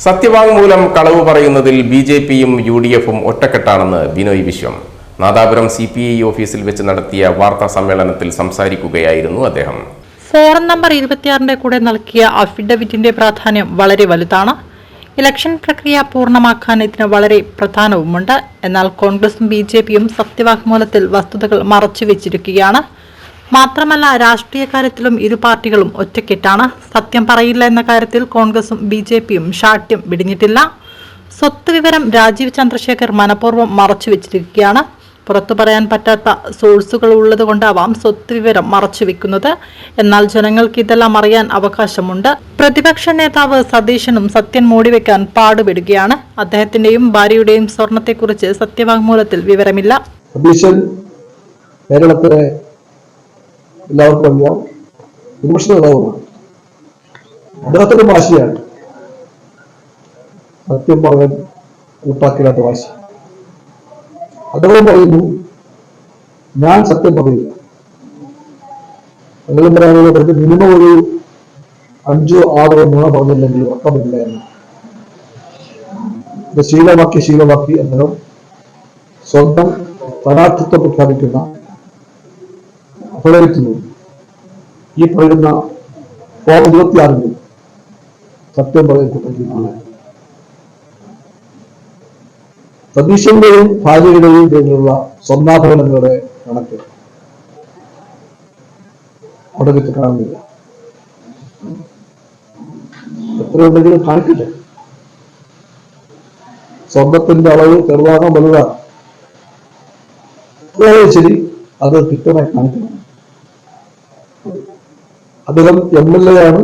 സത്യവാങ്മൂലം കളവ് പറയുന്നതിൽ ബി.ജെ.പിയും യു.ഡി.എഫും ഒറ്റക്കെട്ടാണെന്ന് ബിനോയ് വിശ്വം. നാദാപുരം CPI ഓഫീസിൽ വെച്ച് നടത്തിയ വാർത്താ സമ്മേളനത്തിൽ സംസാരിക്കുകയായിരുന്നു അദ്ദേഹം. ഫോറം നമ്പർ 26 കൂടെ നൽകിയ അഫിഡവിറ്റിന്റെ പ്രാധാന്യം വളരെ വലുതാണ്. ഇലക്ഷൻ പ്രക്രിയ പൂർണ്ണമാക്കാൻ ഇതിന് വളരെ പ്രാധാന്യവുമുണ്ട്. എന്നാൽ കോൺഗ്രസും ബി.ജെ.പിയും സത്യവാങ്മൂലത്തിൽ വസ്തുതകൾ മറച്ചുവെച്ചിരിക്കുകയാണ്. മാത്രമല്ല, രാഷ്ട്രീയ കാര്യത്തിലും ഇരു പാർട്ടികളും ഒറ്റക്കെട്ടാണ്. സത്യം പറയില്ല എന്ന കാര്യത്തിൽ കോൺഗ്രസും ബി.ജെ.പിയും ശാഠ്യം വെടിഞ്ഞിട്ടില്ല. സ്വത്ത് വിവരം രാജീവ് ചന്ദ്രശേഖർ മനഃപൂർവ്വം മറച്ചുവെച്ചിരിക്കുകയാണ്. പുറത്തു പറയാൻ പറ്റാത്ത സോഴ്സുകൾ ഉള്ളതുകൊണ്ടാവാം സ്വത്ത് വിവരം മറച്ചുവെക്കുന്നത്. എന്നാൽ ജനങ്ങൾക്ക് ഇതെല്ലാം അറിയാൻ അവകാശമുണ്ട്. പ്രതിപക്ഷ നേതാവ് സതീശനും സത്യം മൂടിവെക്കാൻ പാടുപെടുകയാണ്. അദ്ദേഹത്തിന്റെയും ഭാര്യയുടെയും സ്വർണത്തെക്കുറിച്ച് സത്യവാങ്മൂലത്തിൽ വിവരമില്ല. എല്ലാവർക്കും അറിയാം, വിമർശന നേതാവുമാണ്. അദ്ദേഹത്തിന്റെ വാശിയാണ് സത്യം പറയാൻ കൂട്ടാക്കില്ലാത്ത വാശി. അദ്ദേഹം പറയുന്നു, ഞാൻ സത്യം പറയില്ല. എങ്കിലും പറയാനുള്ളത് മിനിമം ഒരു 5-6 നുണ പറഞ്ഞില്ലെങ്കിൽ ഉറക്കമില്ല എന്ന്. ഇത് ശീലമാക്കി അദ്ദേഹം സ്വന്തം സ്ഥാനാർത്ഥിത്വം പ്രഖ്യാപിക്കുന്ന അപകടിക്കുന്നു. ഈ പറയുന്ന ഫോം 26 സത്യം പറയാൻ കൂട്ടുന്ന സതീശന്റെയും ഭാര്യയുടെയും പേരിലുള്ള സ്വർണ്ണാഭരണങ്ങളുടെ കണക്ക് അവിടെ വെച്ച് കാണുന്നില്ല. എത്രയുണ്ടെങ്കിലും കാണിക്കില്ല. സ്വർണത്തിന്റെ അളവ് ചെറുതാകാൻ വലുതാണ്. ശരി, അത് കൃത്യമായി കാണിക്കണം. അദ്ദേഹം MLA ആണ്.